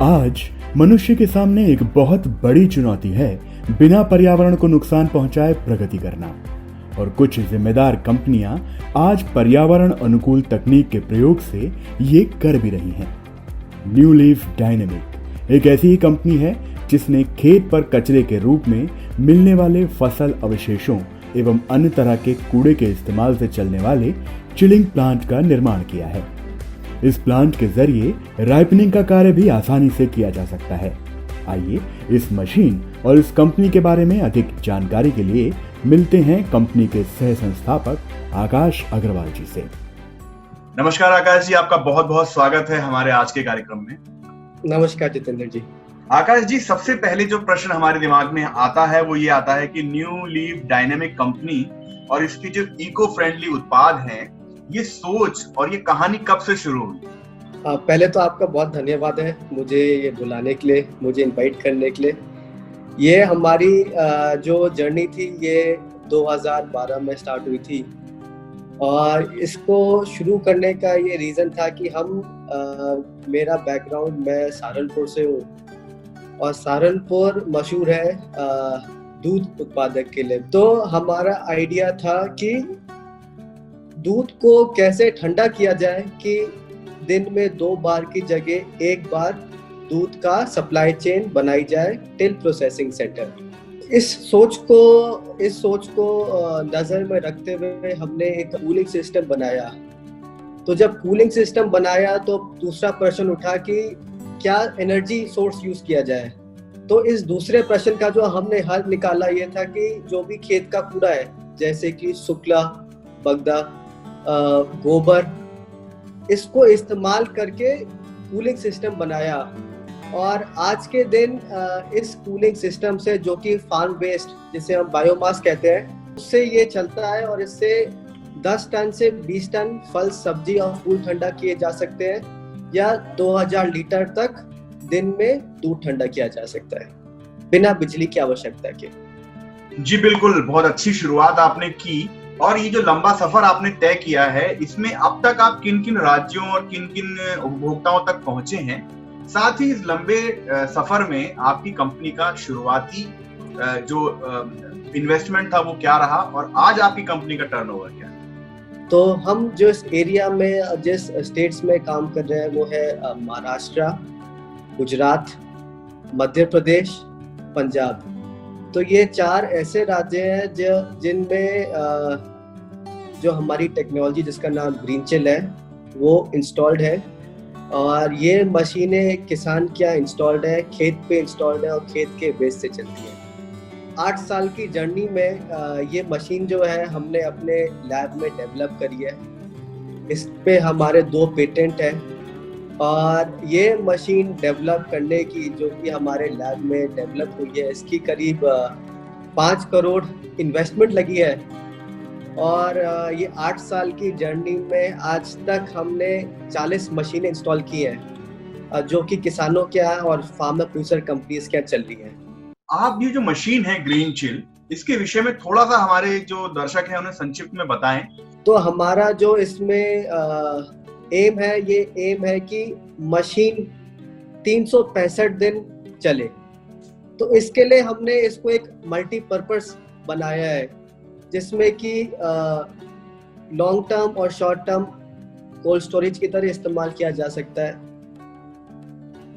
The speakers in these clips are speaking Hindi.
आज मनुष्य के सामने एक बहुत बड़ी चुनौती है बिना पर्यावरण को नुकसान पहुंचाए प्रगति करना। और कुछ जिम्मेदार कंपनियां आज पर्यावरण अनुकूल तकनीक के प्रयोग से ये कर भी रही हैं। न्यू लीफ डायनेमिक एक ऐसी ही कंपनी है जिसने खेत पर कचरे के रूप में मिलने वाले फसल अवशेषों एवं अन्य तरह के कूड़े के इस्तेमाल से चलने वाले चिलिंग प्लांट का निर्माण किया है। इस प्लांट के जरिए राइपनिंग का कार्य भी आसानी से किया जा सकता है। आइए इस मशीन और इस कंपनी के बारे में अधिक जानकारी के लिए मिलते हैं कंपनी के सह संस्थापक आकाश अग्रवाल जी से। नमस्कार आकाश जी, आपका बहुत बहुत स्वागत है हमारे आज के कार्यक्रम में। नमस्कार जितेंद्र जी। आकाश जी, सबसे पहले जो प्रश्न हमारे दिमाग में आता है वो ये आता है कि न्यू लीफ डायनेमिक कंपनी और इसकी जो इको फ्रेंडली उत्पाद हैं, ये सोच और ये कहानी कब से शुरू हुई? पहले तो आपका बहुत धन्यवाद है मुझे ये बुलाने के लिए, मुझे इनवाइट करने के लिए। ये हमारी जो जर्नी थी ये 2012 में स्टार्ट हुई थी और इसको शुरू करने का ये रीज़न था कि मेरा बैकग्राउंड, मैं सहारनपुर से हूँ और सहारनपुर मशहूर है दूध उत्पादक के लिए। तो हमारा आइडिया था कि दूध को कैसे ठंडा किया जाए कि दिन में 2 बार की जगह 1 बार दूध का सप्लाई चेन बनाई जाए टिल प्रोसेसिंग सेंटर। इस सोच को नजर में रखते हुए हमने एक कूलिंग सिस्टम बनाया। तो जब कूलिंग सिस्टम बनाया तो दूसरा प्रश्न उठा कि क्या एनर्जी सोर्स यूज किया जाए। तो इस दूसरे प्रश्न का जो हमने हल निकाला ये था कि जो भी खेत का कूड़ा है, जैसे कि शुक्ला, बगदा, गोबर, इसको इस्तेमाल करके कूलिंग सिस्टम बनाया। और आज के दिन इस कूलिंग सिस्टम से, जो कि फार्म वेस्ट जिसे हम बायोमास कहते हैं, उससे ये चलता है और इससे 10 टन से 20 टन फल, सब्जी और फूल ठंडा किए जा सकते हैं या 2000 लीटर तक दिन में दूध ठंडा किया जा सकता है बिना बिजली की आवश्यकता के। जी बिल्कुल, बहुत अच्छी शुरुआत आपने की। और ये जो लंबा सफर आपने तय किया है, इसमें अब तक आप किन किन राज्यों और किन किन उपभोक्ताओं तक पहुंचे हैं? साथ ही इस लंबे सफर में आपकी कंपनी का शुरुआती जो इन्वेस्टमेंट था वो क्या रहा और आज आपकी कंपनी का टर्नओवर क्या है? तो हम जिस एरिया में, जिस स्टेट्स में काम कर रहे हैं वो है महाराष्ट्र, गुजरात, मध्य प्रदेश, पंजाब। तो ये 4 ऐसे राज्य हैं जिनमें जो हमारी टेक्नोलॉजी जिसका नाम ग्रीनचिल है वो इंस्टॉल्ड है। और ये मशीनें किसान क्या इंस्टॉल्ड है, खेत पे इंस्टॉल्ड है और खेत के बेस से चलती है। 8 साल की जर्नी में ये मशीन जो है हमने अपने लैब में डेवलप करी है। इस पे हमारे 2 पेटेंट हैं और ये मशीन डेवलप करने की, जो कि हमारे लैब में डेवलप हुई है, इसकी करीब 5 करोड़ इन्वेस्टमेंट लगी है। और ये 8 साल की जर्नी में आज तक हमने 40 मशीनें इंस्टॉल की हैं जो कि किसानों क्या और फार्मर प्रोड्यूसर कंपनीज क्या चल रही हैं। आप ये जो मशीन है ग्रीनचिल, इसके विषय में थोड़ा सा हमारे जो दर्शक हैं उन्हें संक्षिप्त में बताएं। तो हमारा जो इसमें एम है कि मशीन 365 दिन चले। तो इसके लिए हमने इसको एक मल्टीपर्पस बनाया है जिसमें कि लॉन्ग टर्म और शॉर्ट टर्म कोल्ड स्टोरेज की तरह इस्तेमाल किया जा सकता है।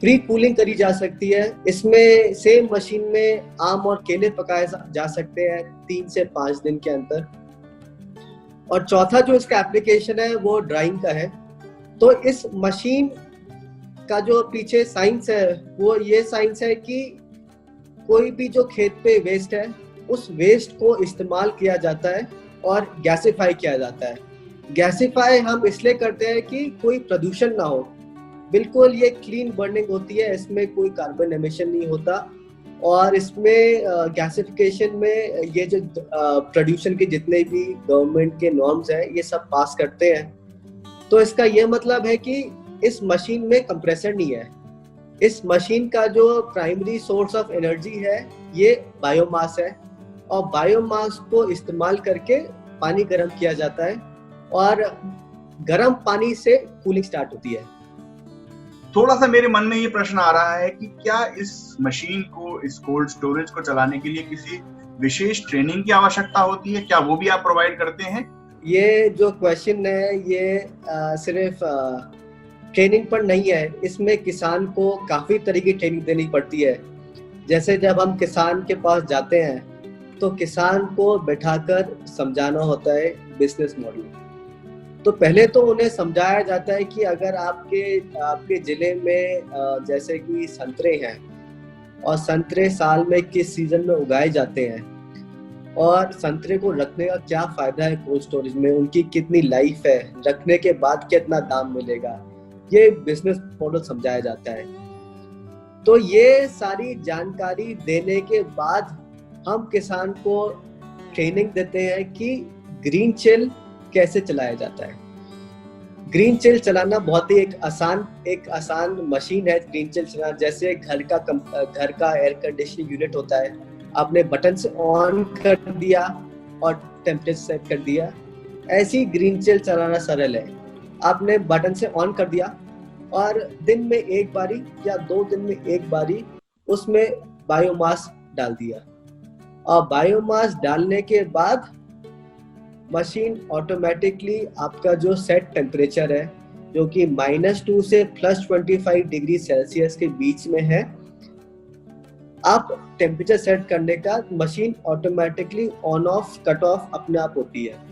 प्री कूलिंग करी जा सकती है। इसमें सेम मशीन में आम और केले पकाए जा सकते हैं 3 से 5 दिन के अंदर। और चौथा जो इसका एप्लीकेशन है वो ड्राइंग का है। तो इस मशीन का जो पीछे साइंस है वो ये साइंस है कि कोई भी जो खेत पे वेस्ट है उस वेस्ट को इस्तेमाल किया जाता है और गैसिफाई किया जाता है। गैसिफाई हम इसलिए करते हैं कि कोई प्रदूषण ना हो। बिल्कुल ये क्लीन बर्निंग होती है, इसमें कोई कार्बन एमिशन नहीं होता। और इसमें गैसिफिकेशन में ये जो प्रदूषण के जितने भी गवर्नमेंट के नॉर्म्स हैं ये सब पास करते हैं। तो इसका ये मतलब है कि इस मशीन में कंप्रेसर नहीं है। इस मशीन का जो प्राइमरी सोर्स ऑफ एनर्जी है ये बायोमास है और बायोमास को इस्तेमाल करके पानी गर्म किया जाता है और गर्म पानी से कूलिंग स्टार्ट होती है। थोड़ा सा मेरे मन में ये प्रश्न आ रहा है कि क्या इस मशीन को, इस कोल्ड स्टोरेज को चलाने के लिए किसी विशेष ट्रेनिंग की आवश्यकता होती है? क्या वो भी आप प्रोवाइड करते हैं? ये जो क्वेश्चन है ये सिर्फ ट्रेनिंग पर नहीं है, इसमें किसान को काफ़ी तरह की ट्रेनिंग देनी पड़ती है। जैसे जब हम किसान के पास जाते हैं तो किसान को बैठाकर समझाना होता है बिजनेस मॉडल। तो पहले तो उन्हें समझाया जाता है कि अगर आपके ज़िले में जैसे कि संतरे हैं और संतरे साल में किस सीज़न में उगाए जाते हैं और संतरे को रखने का क्या फ़ायदा है कोल्ड स्टोरेज में, उनकी कितनी लाइफ है, रखने के बाद कितना दाम मिलेगा, ये बिजनेस मॉडल समझाया जाता है। तो ये सारी जानकारी देने के बाद हम किसान को ट्रेनिंग देते हैं कि ग्रीन चिल कैसे चलाया जाता है। ग्रीन चिल चलाना बहुत ही एक आसान मशीन है। ग्रीन चिल चलाना जैसे घर का एयर कंडीशनिंग यूनिट होता है, आपने बटन से ऑन कर दिया और टेम्परेचर सेट कर दिया, ऐसी ग्रीन चिल चलाना सरल है। आपने बटन से ऑन कर दिया और दिन में एक बारी या 2 दिन में एक बारी उसमें बायोमास डाल दिया, और बायोमास डालने के बाद मशीन ऑटोमेटिकली आपका जो सेट टेम्परेचर है, जो कि -2 से +25 डिग्री सेल्सियस के बीच में है, आप टेम्परेचर सेट करने का machine automatically on off cut off अपने आप होती है।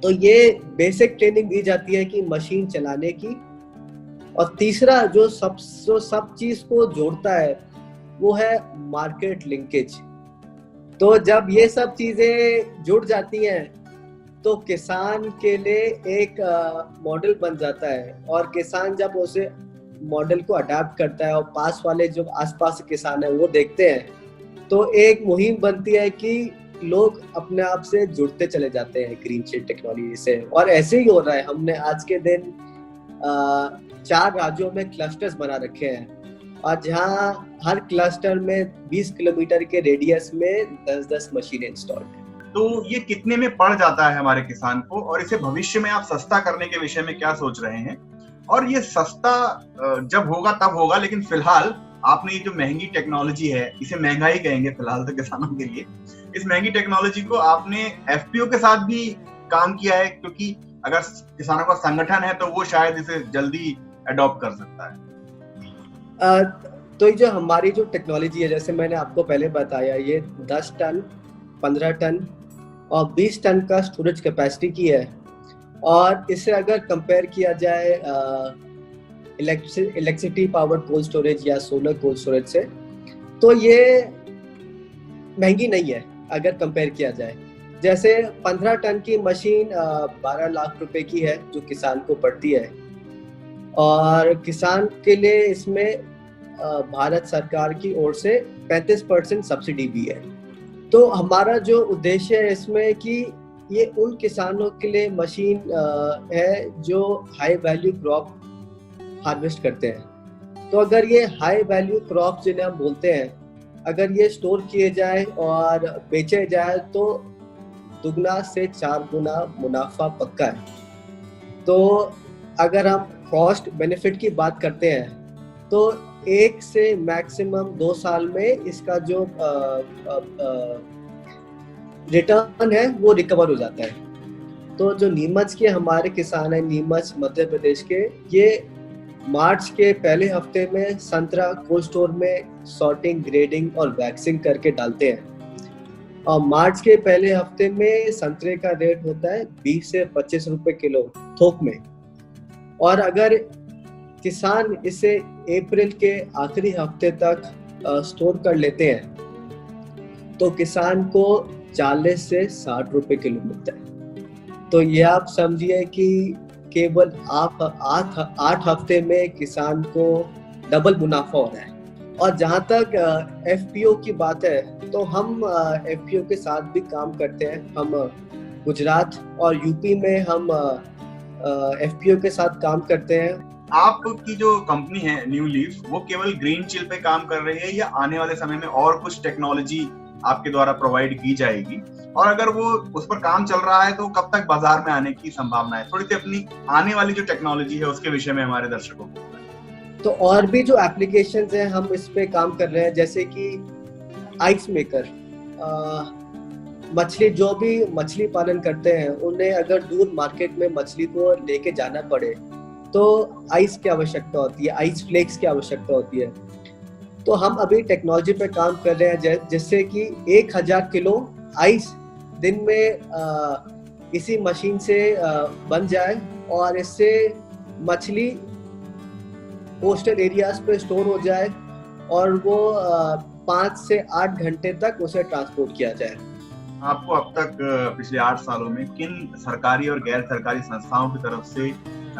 तो ये बेसिक ट्रेनिंग दी जाती है कि मशीन चलाने की। और तीसरा जो सब चीज को जोड़ता है वो है मार्केट लिंकेज। तो जब ये सब चीजें जुड़ जाती हैं तो किसान के लिए एक मॉडल बन जाता है, और किसान जब उसे मॉडल को अडॉप्ट करता है और पास वाले जो आसपास के किसान हैं वो देखते हैं, तो एक मुहिम बनती है कि लोग अपने आप से जुड़ते चले जाते हैं ग्रीन चिल टेक्नोलॉजी से। और ऐसे ही हो रहा है। हमने आज के दिन 4 राज्यों में क्लस्टर्स बना रखे हैं, और जहाँ हर क्लस्टर में 20 किलोमीटर के रेडियस में 10-10 मशीनें इंस्टॉल्ड हैं। तो ये कितने में पड़ जाता है हमारे किसान को, और इसे भविष्य में आप सस्ता करने के विषय में क्या सोच रहे हैं? और ये सस्ता जब होगा तब होगा, लेकिन फिलहाल आपने ये जो महंगी टेक्नोलॉजी है, इसे महंगा ही कहेंगे फिलहाल तो किसानों के लिए, इस महंगी टेक्नोलॉजी को आपने एफपीओ के साथ भी काम किया है, क्योंकि अगर किसानों का संगठन है तो वो शायद इसे जल्दी अडॉप्ट कर सकता है। तो ये जो हमारी जो टेक्नोलॉजी है, जैसे मैंने आपको पहले बताया, ये 10 टन, 15 टन और 20 टन का स्टोरेज कैपेसिटी की है। और इससे अगर कंपेयर किया जाए इलेक्ट्रिसिटी पावर कोल्ड स्टोरेज या सोलर कोल्ड स्टोरेज से, तो ये महंगी नहीं है अगर कंपेयर किया जाए। जैसे 15 टन की मशीन 12 लाख रुपए की है जो किसान को पड़ती है, और किसान के लिए इसमें भारत सरकार की ओर से 35% सब्सिडी भी है। तो हमारा जो उद्देश्य है इसमें कि ये उन किसानों के लिए मशीन है जो हाई वैल्यू क्रॉप हार्वेस्ट करते हैं। तो अगर ये हाई वैल्यू क्रॉप जिन्हें हम बोलते हैं, अगर ये स्टोर किए जाए और बेचे जाए तो 2 से 4 गुना मुनाफा पक्का है। तो अगर हम कॉस्ट बेनिफिट की बात करते हैं तो 1 से मैक्सिमम 2 साल में इसका जो रिटर्न है वो रिकवर हो जाता है। तो जो नीमच के हमारे किसान हैं, नीमच मध्य प्रदेश के, ये मार्च के पहले हफ्ते में संतरा कोल्ड स्टोर में सॉर्टिंग, ग्रेडिंग और वैक्सिंग करके डालते हैं। और मार्च के पहले हफ्ते में संतरे का रेट होता है 20 से 25 रुपए किलो थोक में। और अगर किसान इसे अप्रैल के आखिरी हफ्ते तक स्टोर कर लेते हैं तो किसान को 40 से 60 रुपए किलो मिलता है। तो ये आप समझिए कि केवल आप 8 हफ्ते में किसान को डबल मुनाफा हो रहा है। और जहाँ तक एफपीओ की बात है, तो हम एफपीओ के साथ भी काम करते हैं। हम गुजरात और यूपी में हम एफपीओ के साथ काम करते हैं। आपकी जो कंपनी है न्यू लीफ, वो केवल ग्रीन चिल पे काम कर रही है या आने वाले समय में और कुछ टेक्नोलॉजी आपके द्वारा प्रोवाइड की जाएगी? और अगर वो उस पर काम चल रहा है तो कब तक बाजार में आने की संभावना है? थोड़ी सी अपनी आने वाली जो टेक्नोलॉजी है उसके विषय में हमारे दर्शकों को। तो और भी जो एप्लीकेशंस हैं हम इस पे काम कर रहे हैं, जैसे कि आइस मेकर। मछली, जो भी मछली पालन करते हैं उन्हें अगर दूर मार्केट में मछली को लेके जाना पड़े तो आइस की आवश्यकता होती है, आइस फ्लेक्स की आवश्यकता होती है। तो हम अभी टेक्नोलॉजी पे काम कर रहे हैं जिससे कि 1000 किलो आइस दिन में इसी मशीन से बन जाए और इससे मछली कोस्टल एरियाज पे स्टोर हो जाए और वो 5 से 8 घंटे तक उसे ट्रांसपोर्ट किया जाए। आपको अब तक पिछले 8 सालों में किन सरकारी और गैर सरकारी संस्थाओं की तरफ से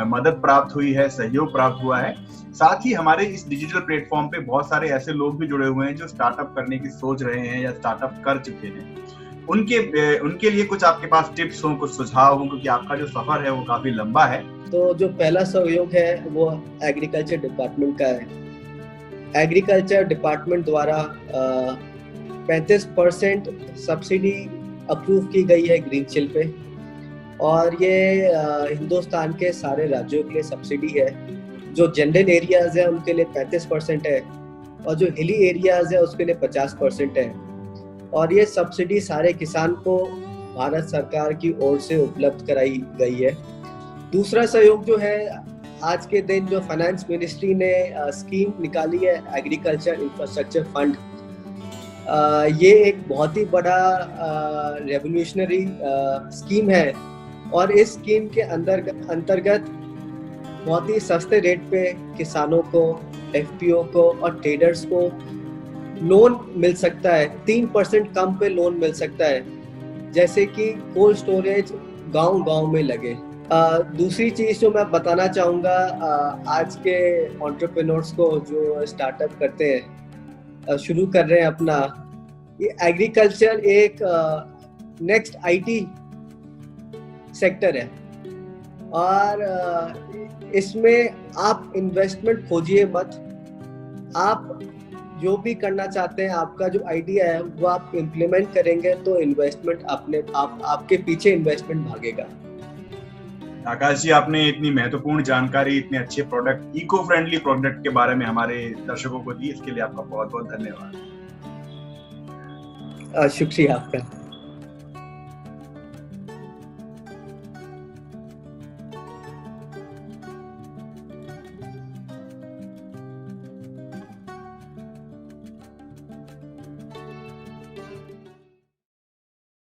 मदद प्राप्त हुई है, सहयोग प्राप्त हुआ है? साथ ही हमारे इस डिजिटल प्लेटफॉर्म पे बहुत सारे ऐसे लोग भी जुड़े हुए हैं जो स्टार्टअप करने की सोच रहे हैं या स्टार्टअप कर चुके हैं। उनके लिए कुछ आपके पास टिप्स हो, कुछ सुझाव हो, क्योंकि आपका जो सफर है वो काफी लंबा है। तो जो पहला सहयोग है वो एग्रीकल्चर डिपार्टमेंट का है। एग्रीकल्चर डिपार्टमेंट द्वारा 35% सब्सिडी अप्रूव की गई है ग्रीनचिल पे, और ये हिंदुस्तान के सारे राज्यों के लिए सब्सिडी है। जो जनरल एरियाज है उनके लिए 35% है और जो हिली एरियाज है उसके लिए 50% है, और ये सब्सिडी सारे किसान को भारत सरकार की ओर से उपलब्ध कराई गई है। दूसरा सहयोग जो है, आज के दिन जो फाइनेंस मिनिस्ट्री ने स्कीम निकाली है एग्रीकल्चर इंफ्रास्ट्रक्चर फंड, ये एक बहुत ही बड़ा रेवोल्यूशनरी स्कीम है, और इस स्कीम के अंतर्गत बहुत ही सस्ते रेट पे किसानों को, एफपीओ को और ट्रेडर्स को लोन मिल सकता है। 3% कम पे लोन मिल सकता है, जैसे कि कोल्ड स्टोरेज गांव-गांव में लगे। दूसरी चीज जो मैं बताना चाहूँगा आज के एंटरप्रेन्योर्स को जो स्टार्टअप करते हैं, शुरू कर रहे हैं अपना, ये एग्रीकल्चर एक नेक्स्ट आईटी सेक्टर है, और इसमें आप इन्वेस्टमेंट खोजिए मत। आप जो भी करना चाहते हैं, आपका जो आइडिया है वो आप इम्प्लीमेंट करेंगे तो इन्वेस्टमेंट आपके पीछे इन्वेस्टमेंट भागेगा। आकाश जी, आपने इतनी महत्वपूर्ण जानकारी, इतने अच्छे प्रोडक्ट, इको फ्रेंडली प्रोडक्ट के बारे में हमारे दर्शकों को दी, इसके लिए आपका बहुत बहुत धन्यवाद। शुक्रिया आपका।